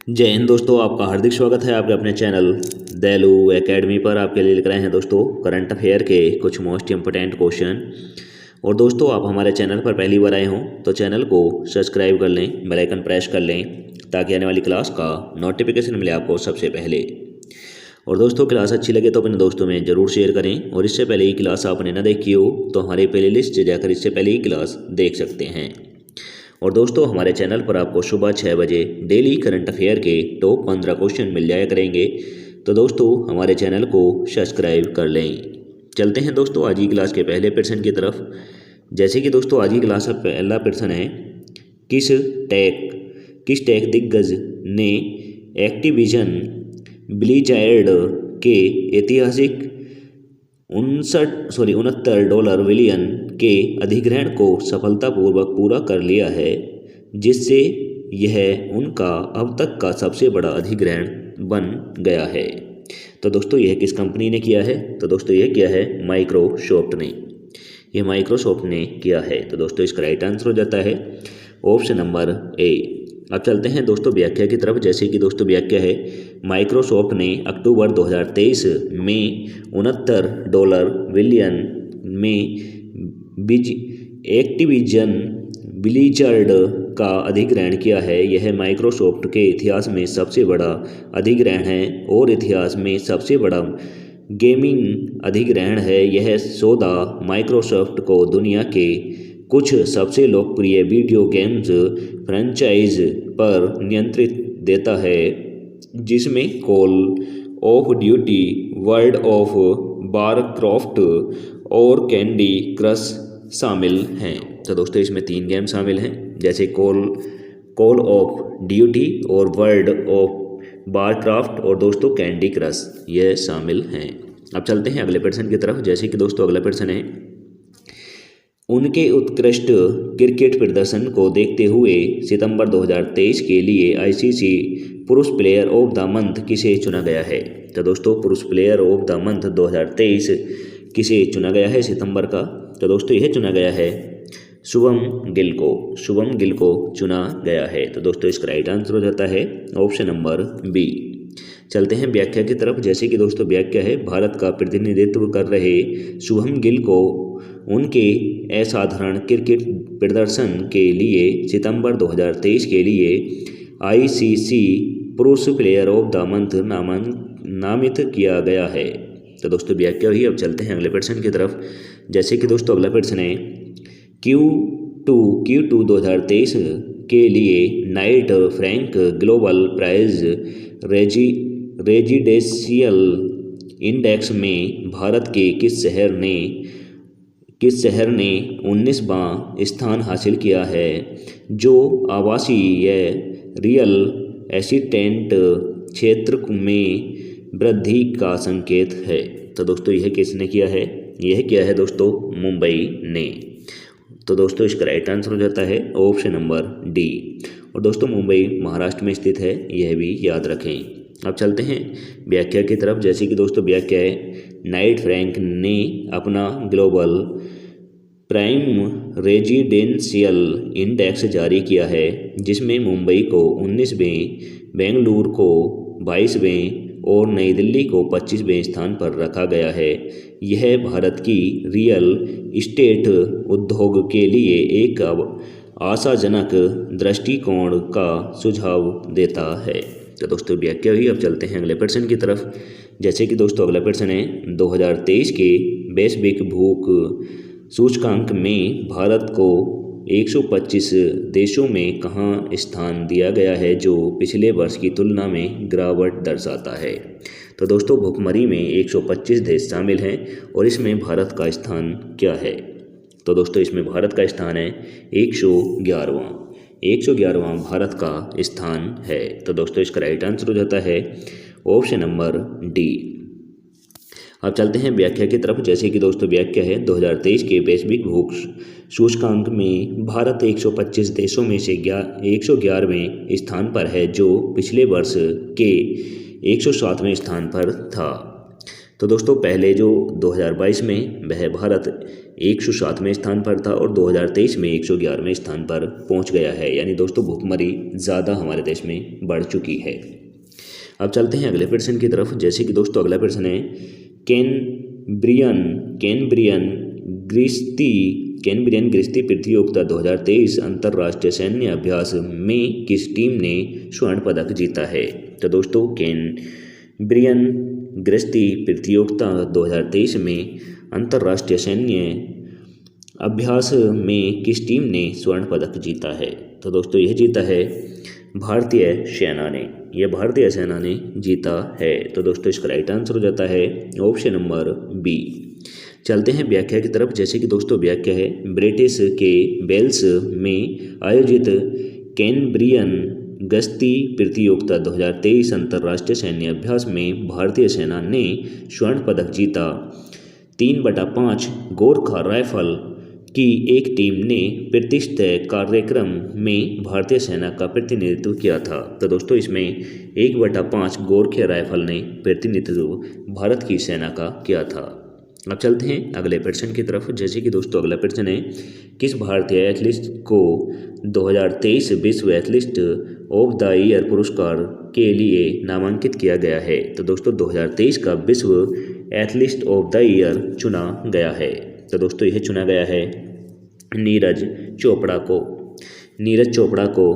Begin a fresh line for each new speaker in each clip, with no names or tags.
जय हिंद दोस्तों, आपका हार्दिक स्वागत है आपके अपने चैनल दैलू एकेडमी पर। आपके लिए लेकर आए हैं दोस्तों करंट अफेयर के कुछ मोस्ट इम्पोर्टेंट क्वेश्चन। और दोस्तों, आप हमारे चैनल पर पहली बार आए हों तो चैनल को सब्सक्राइब कर लें, बेल आइकन प्रेस कर लें ताकि आने वाली क्लास का नोटिफिकेशन मिले आपको सबसे पहले। और दोस्तों, क्लास अच्छी लगे तो अपने दोस्तों में ज़रूर शेयर करें। और इससे पहले ही क्लास आपने ना देखी हो तो हमारे प्लेलिस्ट से जाकर इससे पहले ही क्लास देख सकते हैं। और दोस्तों, हमारे चैनल पर आपको सुबह 6 बजे डेली करंट अफेयर के टॉप 15 क्वेश्चन मिल जाया करेंगे। तो दोस्तों, हमारे चैनल को सब्सक्राइब कर लें। चलते हैं दोस्तों आज की क्लास के पहले प्रश्न की तरफ। जैसे कि दोस्तों आज की क्लास का पहला प्रश्न है, किस टेक दिग्गज ने एक्टिविजन ब्लिज़ार्ड के ऐतिहासिक $69 बिलियन के अधिग्रहण को सफलतापूर्वक पूरा कर लिया है, जिससे यह उनका अब तक का सबसे बड़ा अधिग्रहण बन गया है। तो दोस्तों, यह किस कंपनी ने किया है? तो दोस्तों, यह किया है माइक्रोसॉफ्ट ने। यह माइक्रोसॉफ्ट ने किया है। तो दोस्तों, इसका राइट आंसर हो जाता है ऑप्शन नंबर ए। अब चलते हैं दोस्तों व्याख्या की तरफ। जैसे कि दोस्तों व्याख्या है, माइक्रोसॉफ्ट ने अक्टूबर 2023 में $69 बिलियन में एक्टिविजन ब्लिज़ार्ड का अधिग्रहण किया है। यह माइक्रोसॉफ्ट के इतिहास में सबसे बड़ा अधिग्रहण है और इतिहास में सबसे बड़ा गेमिंग अधिग्रहण है। यह सौदा माइक्रोसॉफ्ट को दुनिया के कुछ सबसे लोकप्रिय वीडियो गेम्स फ्रेंचाइज पर नियंत्रित देता है, जिसमें call of duty, world of Warcraft और कैंडी क्रश शामिल हैं। तो दोस्तों, इसमें 3 गेम शामिल हैं, जैसे कॉल ऑफ ड्यूटी और वर्ल्ड ऑफ वारक्राफ्ट और दोस्तों कैंडी क्रश, ये शामिल हैं। अब चलते हैं अगले प्रश्न की तरफ। जैसे कि दोस्तों अगला प्रश्न है, उनके उत्कृष्ट क्रिकेट प्रदर्शन को देखते हुए सितंबर 2023 के लिए आईसीसी पुरुष प्लेयर ऑफ द मंथ किसे चुना गया है? तो दोस्तों, पुरुष प्लेयर ऑफ द मंथ 2023 किसे चुना गया है सितंबर का? तो दोस्तों, यह चुना गया है शुभम गिल को चुना गया है। तो दोस्तों, इसका राइट आंसर हो जाता है ऑप्शन नंबर बी। चलते हैं व्याख्या की तरफ। जैसे कि दोस्तों व्याख्या है, भारत का प्रतिनिधित्व कर रहे शुभम गिल को उनके असाधारण क्रिकेट प्रदर्शन के लिए सितंबर 2023 के लिए आईसीसी पुरुष प्लेयर ऑफ द मंथ नामित किया गया है। तो दोस्तों व्याख्या हुई। अब चलते हैं अगले प्रश्न की तरफ। जैसे कि दोस्तों अगला प्रश्न है, Q2 2023 के लिए Knight Frank global price residential index में भारत के किस शहर ने 19वां स्थान हासिल किया है, जो आवासीय रियल एस्टेट क्षेत्र में वृद्धि का संकेत है? तो दोस्तों, यह किसने किया है? यह किया है दोस्तों मुंबई ने। तो दोस्तों, इसका राइट आंसर हो जाता है ऑप्शन नंबर डी। और दोस्तों, मुंबई महाराष्ट्र में स्थित है, यह भी याद रखें। अब चलते हैं व्याख्या की तरफ। जैसे कि दोस्तों व्याख्या है, नाइट फ्रैंक ने अपना ग्लोबल प्राइम रेजिडेंशियल इंडेक्स जारी किया है, जिसमें मुंबई को 19वें, बेंगलुरु को 22वें और नई दिल्ली को 25वें स्थान पर रखा गया है। यह भारत की रियल इस्टेट उद्योग के लिए एक आशाजनक दृष्टिकोण का सुझाव देता है। तो दोस्तों व्याख्या हुई। अब चलते हैं अगले प्रश्न की तरफ। जैसे कि दोस्तों अगला प्रश्न है, 2023 के वैश्विक भूख सूचकांक में भारत को 125 देशों में कहाँ स्थान दिया गया है, जो पिछले वर्ष की तुलना में गिरावट दर्शाता है? तो दोस्तों, भुखमरी में 125 देश शामिल हैं और इसमें भारत का स्थान क्या है? तो दोस्तों, इसमें भारत का स्थान है 111वां भारत का स्थान है। तो दोस्तों, इसका राइट आंसर हो जाता है ऑप्शन नंबर डी। अब चलते हैं व्याख्या की तरफ। जैसे कि दोस्तों व्याख्या है, 2023 के वैश्विक भूख सूचकांक में भारत 125 देशों में से 111वें स्थान पर है, जो पिछले वर्ष के 107वें स्थान पर था। तो दोस्तों पहले जो 2022 में वह भारत 107वें स्थान पर था और 2023 में 111वें स्थान पर पहुंच गया है, यानी दोस्तों भुखमरी ज़्यादा हमारे देश में बढ़ चुकी है। अब चलते हैं अगले प्रश्न की तरफ। जैसे कि दोस्तों अगला प्रश्न है, कैनब्रियन गृहस्थी प्रतियोगिता 2023 अंतर्राष्ट्रीय सैन्य अभ्यास में किस टीम ने स्वर्ण पदक जीता है? तो दोस्तों कैनब्रियन गृहस्थी प्रतियोगिता 2023 में अंतर्राष्ट्रीय सैन्य अभ्यास में किस टीम ने स्वर्ण पदक जीता है? तो दोस्तों यह जीता है भारतीय सेना ने, यह भारतीय सेना ने जीता है। तो दोस्तों इसका राइट आंसर हो जाता है ऑप्शन नंबर बी। चलते हैं व्याख्या की तरफ। जैसे कि दोस्तों व्याख्या है, ब्रिटिश के वेल्स में आयोजित कैनब्रियन गश्ती प्रतियोगिता 2023 अंतर्राष्ट्रीय सैन्य अभ्यास में भारतीय सेना ने स्वर्ण पदक जीता। 3/5 गोरखा राइफल की एक टीम ने प्रतिष्ठित कार्यक्रम में भारतीय सेना का प्रतिनिधित्व किया था। तो दोस्तों इसमें 1/5 गोरखा राइफल ने प्रतिनिधित्व भारत की सेना का किया था। अब चलते हैं अगले प्रश्न की तरफ। जैसे कि दोस्तों अगला प्रश्न है, किस भारतीय एथलीट को 2023 विश्व एथलीट ऑफ द ईयर पुरस्कार के लिए नामांकित किया गया है? तो दोस्तों 2023 का विश्व एथलीट ऑफ द ईयर चुना गया है। तो दोस्तों यह चुना गया है नीरज चोपड़ा को। नीरज चोपड़ा को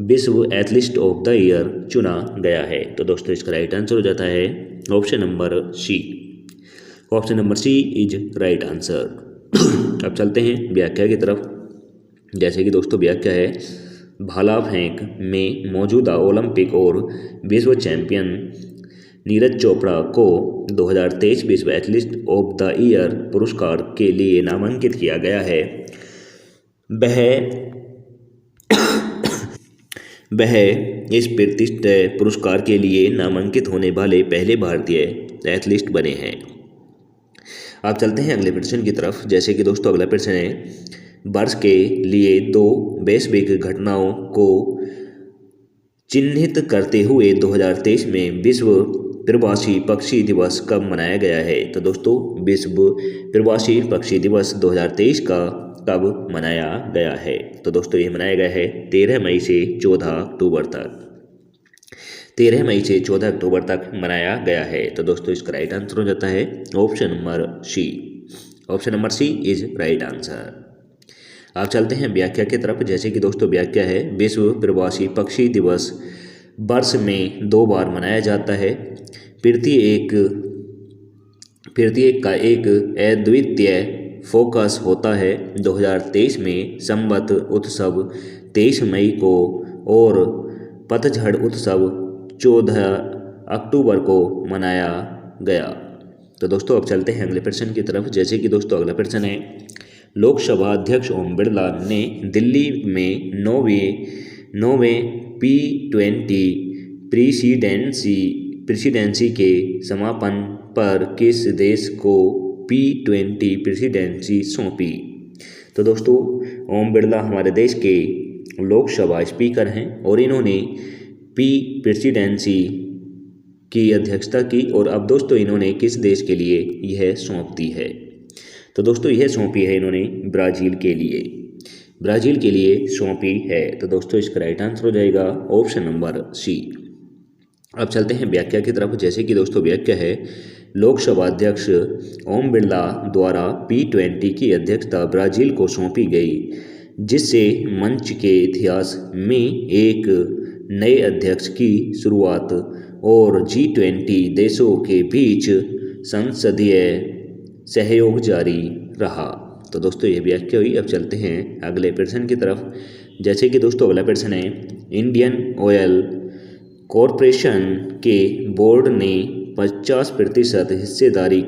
विश्व एथलीट ऑफ द ईयर चुना गया है। तो दोस्तों इसका राइट आंसर हो जाता है option number C. Option number C is right answer. अब चलते हैं व्याख्या की तरफ। जैसे कि दोस्तों व्याख्या है, भाला फेंक में मौजूदा ओलंपिक और विश्व चैंपियन नीरज चोपड़ा को 2023 विश्व एथलीट ऑफ द ईयर पुरस्कार के लिए नामांकित किया गया है। वह इस प्रतिष्ठित पुरस्कार के लिए नामांकित होने वाले पहले भारतीय एथलीट बने हैं। अब चलते हैं अगले प्रश्न की तरफ। जैसे कि दोस्तों अगला प्रश्न है, वर्ष के लिए 2 वैश्विक घटनाओं को चिन्हित करते हुए 2023 में विश्व प्रवासी पक्षी दिवस कब मनाया गया है? तो दोस्तों विश्व प्रवासी पक्षी दिवस 2023 का कब मनाया गया है? तो दोस्तों ये मनाया गया है 13 मई से 14 अक्टूबर तक। 13 मई से 14 अक्टूबर तक मनाया गया है। तो दोस्तों इसका राइट आंसर हो जाता है option number C. Option number C is right answer. आप चलते हैं व्याख्या की तरफ। जैसे कि दोस्तों व्याख्या है, विश्व प्रवासी पक्षी दिवस वर्ष में 2 बार मनाया जाता है। प्रत्येक का एक अद्वितीय फोकस होता है। 2023 में संवत उत्सव 23 मई को और पतझड़ उत्सव 14 अक्टूबर को मनाया गया। तो दोस्तों अब चलते हैं अगले प्रश्न की तरफ। जैसे कि दोस्तों अगला प्रश्न है, लोकसभा अध्यक्ष ओम बिरला ने दिल्ली में 9वें P20 प्रेसिडेंसी के समापन पर किस देश को P20 प्रेसिडेंसी सौंपी? तो दोस्तों ओम बिरला हमारे देश के लोकसभा स्पीकर हैं और इन्होंने प्रेसिडेंसी की अध्यक्षता की और अब दोस्तों इन्होंने किस देश के लिए यह सौंप दी है? तो दोस्तों यह सौंपी है इन्होंने ब्राज़ील के लिए सौंपी है। तो दोस्तों इसका राइट आंसर हो जाएगा ऑप्शन नंबर सी। अब चलते हैं व्याख्या की तरफ। जैसे कि दोस्तों व्याख्या है, लोकसभा अध्यक्ष ओम बिरला द्वारा P20 की अध्यक्षता ब्राज़ील को सौंपी गई, जिससे मंच के इतिहास में एक नए अध्यक्ष की शुरुआत और G20 देशों के बीच संसदीय सहयोग जारी रहा। तो दोस्तों ये व्याख्या हुई। अब चलते हैं अगले प्रश्न की तरफ। जैसे कि दोस्तों अगला प्रश्न है, इंडियन ऑयल कॉरपोरेशन के बोर्ड ने 50% हिस्सेदारी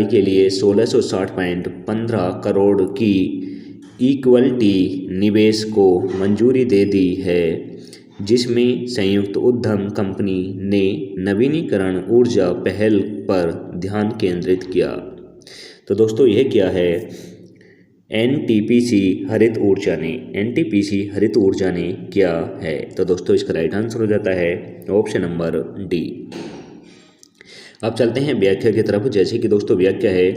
के लिए 1660.15 करोड़ की इक्विटी निवेश को मंजूरी दे दी है, जिसमें संयुक्त उद्यम कंपनी ने नवीनीकरण ऊर्जा पहल पर ध्यान केंद्रित किया। तो दोस्तों यह क्या है? NTPC हरित ऊर्जा ने क्या है? तो दोस्तों इसका राइट आंसर हो जाता है ऑप्शन नंबर डी। अब चलते हैं व्याख्या की तरफ। जैसे कि दोस्तों व्याख्या है,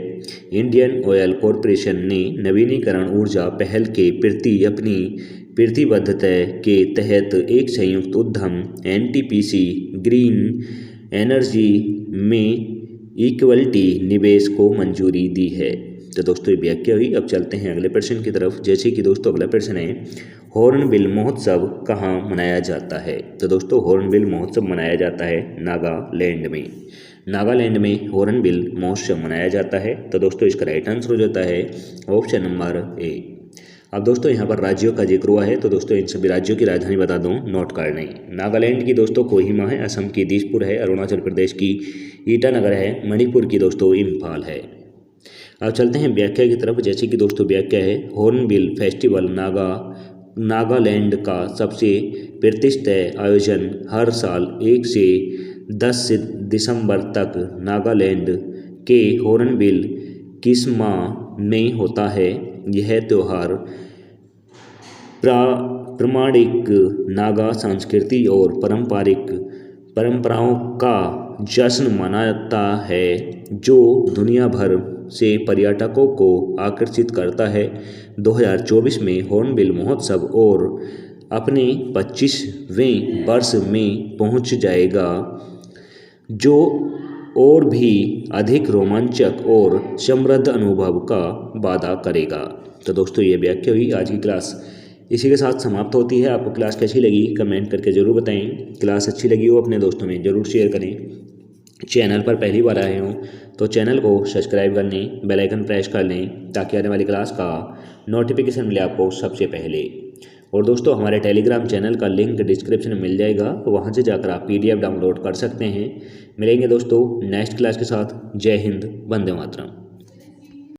इंडियन ऑयल कॉरपोरेशन ने नवीनीकरण ऊर्जा पहल के प्रति अपनी प्रतिबद्धता के तहत एक संयुक्त उद्यम एनटीपीसी ग्रीन एनर्जी में इक्वलिटी निवेश को मंजूरी दी है। तो दोस्तों ये व्याख्या हुई। अब चलते हैं अगले प्रश्न की तरफ। जैसे कि दोस्तों अगला प्रश्न है, हॉर्नबिल महोत्सव कहाँ मनाया जाता है। तो दोस्तों हॉर्नबिल महोत्सव मनाया जाता है नागालैंड में। नागालैंड में हॉर्नबिल महोत्सव मनाया जाता है। तो दोस्तों इसका राइट आंसर हो जाता है ऑप्शन नंबर ए। अब दोस्तों यहाँ पर राज्यों का जिक्र हुआ है, तो दोस्तों इन सभी राज्यों की राजधानी बता दूं, नोट कर लें। नागालैंड की दोस्तों कोहिमा है, असम की दिसपुर है, अरुणाचल प्रदेश की ईटानगर है, मणिपुर की दोस्तों इम्फाल है। अब चलते हैं व्याख्या की तरफ। जैसे कि दोस्तों व्याख्या है, हॉर्नबिल फेस्टिवल नागालैंड का सबसे प्रतिष्ठित आयोजन हर साल 1 से 10 दिसंबर तक नागालैंड के हॉर्नबिल किस्मा में होता है। यह त्यौहार प्रामाणिक नागा संस्कृति और परंपराओं का जश्न मनाता है, जो दुनिया भर से पर्यटकों को आकर्षित करता है। 2024 में हॉर्नबिल महोत्सव और अपने 25वें वर्ष में पहुंच जाएगा, जो और भी अधिक रोमांचक और समृद्ध अनुभव का वादा करेगा। तो दोस्तों ये व्याख्या हुई। आज की क्लास इसी के साथ समाप्त होती है। आपको क्लास कैसी लगी कमेंट करके ज़रूर बताएं। क्लास अच्छी लगी हो अपने दोस्तों में ज़रूर शेयर करें। चैनल पर पहली बार आए हों तो चैनल को सब्सक्राइब कर लें, बेल आइकन प्रेस कर लें, ताकि आने वाली क्लास का नोटिफिकेशन मिले आपको सबसे पहले। और दोस्तों हमारे टेलीग्राम चैनल का लिंक डिस्क्रिप्शन में मिल जाएगा, वहाँ से जाकर आप PDF डाउनलोड कर सकते हैं। मिलेंगे दोस्तों नेक्स्ट क्लास के साथ। जय हिंद, वंदे मातरम।